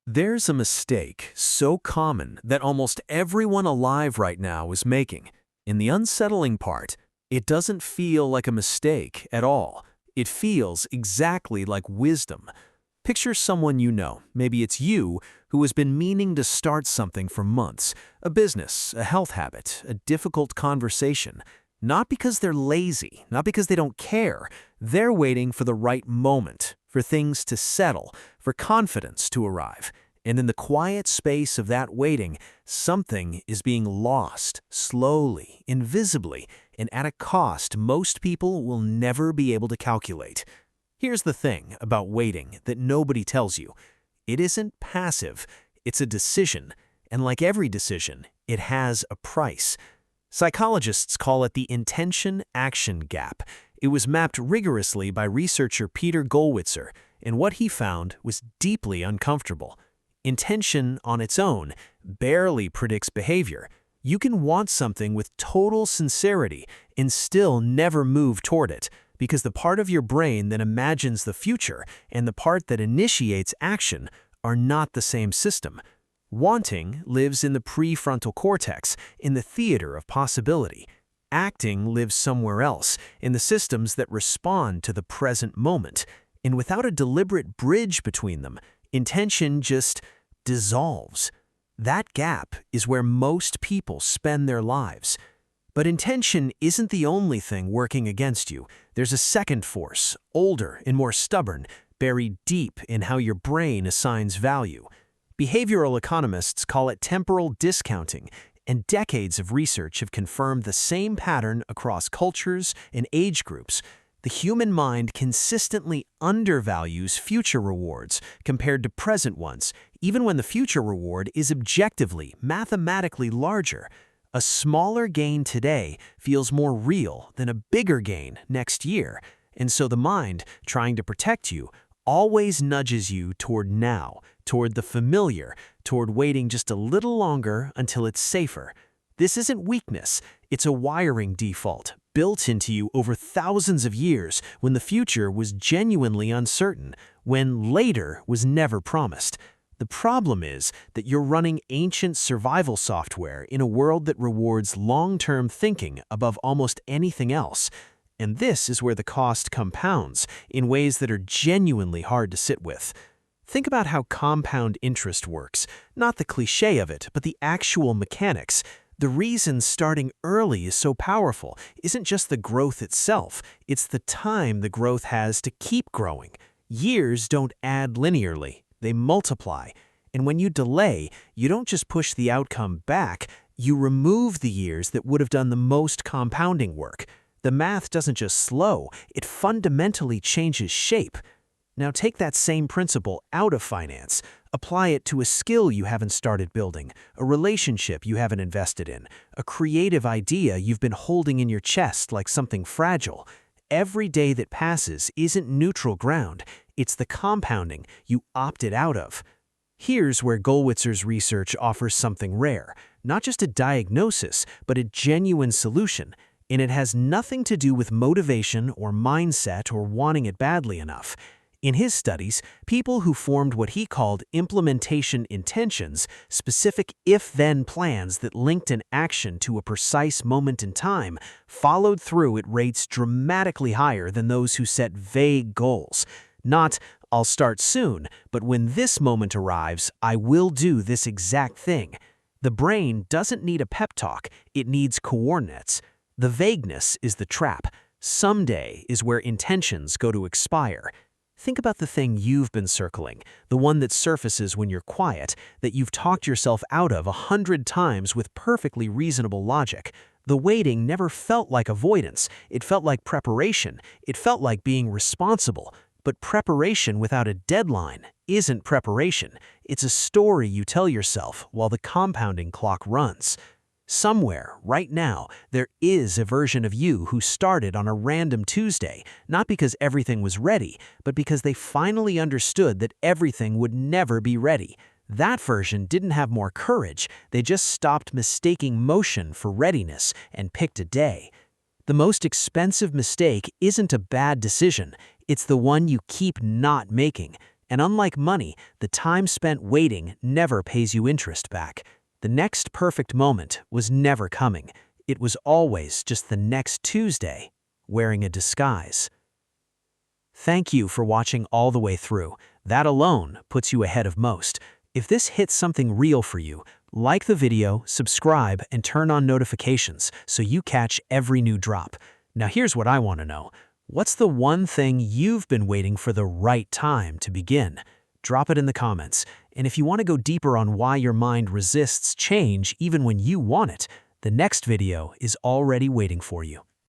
There's a mistake so common that almost everyone alive right now is making. In the unsettling part, it doesn't feel like a mistake at all. It feels exactly like wisdom. Picture someone you know, maybe it's you, who has been meaning to start something for months, a business, a health habit, a difficult conversation. Not because they're lazy, not because they don't care. They're waiting for the right moment, for things to settle, for confidence to arrive. And in the quiet space of that waiting, something is being lost, slowly, invisibly, and at a cost most people will never be able to calculate. Here's the thing about waiting that nobody tells you. It isn't passive, it's a decision. And like every decision, it has a price. Psychologists call it the intention-action gap. It was mapped rigorously by researcher Peter Gollwitzer, and what he found was deeply uncomfortable. Intention on its own barely predicts behavior. You can want something with total sincerity and still never move toward it, because the part of your brain that imagines the future and the part that initiates action are not the same system. Wanting lives in the prefrontal cortex, in the theater of possibility. Acting lives somewhere else, in the systems that respond to the present moment. And without a deliberate bridge between them, intention just dissolves. That gap is where most people spend their lives. But intention isn't the only thing working against you. There's a second force, older and more stubborn, buried deep in how your brain assigns value. Behavioral economists call it temporal discounting, and decades of research have confirmed the same pattern across cultures and age groups. The human mind consistently undervalues future rewards compared to present ones, even when the future reward is objectively, mathematically larger. A smaller gain today feels more real than a bigger gain next year, and so the mind, trying to protect you, always nudges you toward now, toward the familiar, toward waiting just a little longer until it's safer. This isn't weakness, it's a wiring default, built into you over thousands of years when the future was genuinely uncertain, when later was never promised. The problem is that you're running ancient survival software in a world that rewards long-term thinking above almost anything else. And this is where the cost compounds in ways that are genuinely hard to sit with. Think about how compound interest works, not the cliché of it, but the actual mechanics. The reason starting early is so powerful isn't just the growth itself, it's the time the growth has to keep growing. Years don't add linearly, they multiply. And when you delay, you don't just push the outcome back, you remove the years that would have done the most compounding work. The math doesn't just slow, it fundamentally changes shape. Now take that same principle out of finance. Apply it to a skill you haven't started building, a relationship you haven't invested in, a creative idea you've been holding in your chest like something fragile. Every day that passes isn't neutral ground, it's the compounding you opted out of. Here's where Gollwitzer's research offers something rare, not just a diagnosis, but a genuine solution. And it has nothing to do with motivation or mindset or wanting it badly enough. In his studies, people who formed what he called implementation intentions, specific if-then plans that linked an action to a precise moment in time, followed through at rates dramatically higher than those who set vague goals. Not, I'll start soon, but when this moment arrives, I will do this exact thing. The brain doesn't need a pep talk, it needs coordinates. The vagueness is the trap. Someday is where intentions go to expire. Think about the thing you've been circling, the one that surfaces when you're quiet, that you've talked yourself out of 100 times with perfectly reasonable logic. The waiting never felt like avoidance, it felt like preparation, it felt like being responsible. But preparation without a deadline isn't preparation. It's a story you tell yourself while the compounding clock runs. Somewhere, right now, there is a version of you who started on a random Tuesday, not because everything was ready, but because they finally understood that everything would never be ready. That version didn't have more courage, they just stopped mistaking motion for readiness and picked a day. The most expensive mistake isn't a bad decision, it's the one you keep not making. And unlike money, the time spent waiting never pays you interest back. The next perfect moment was never coming. It was always just the next Tuesday, wearing a disguise. Thank you for watching all the way through. That alone puts you ahead of most. If this hits something real for you, like the video, subscribe, and turn on notifications so you catch every new drop. Now here's what I want to know. What's the one thing you've been waiting for the right time to begin? Drop it in the comments. And if you want to go deeper on why your mind resists change even when you want it, the next video is already waiting for you.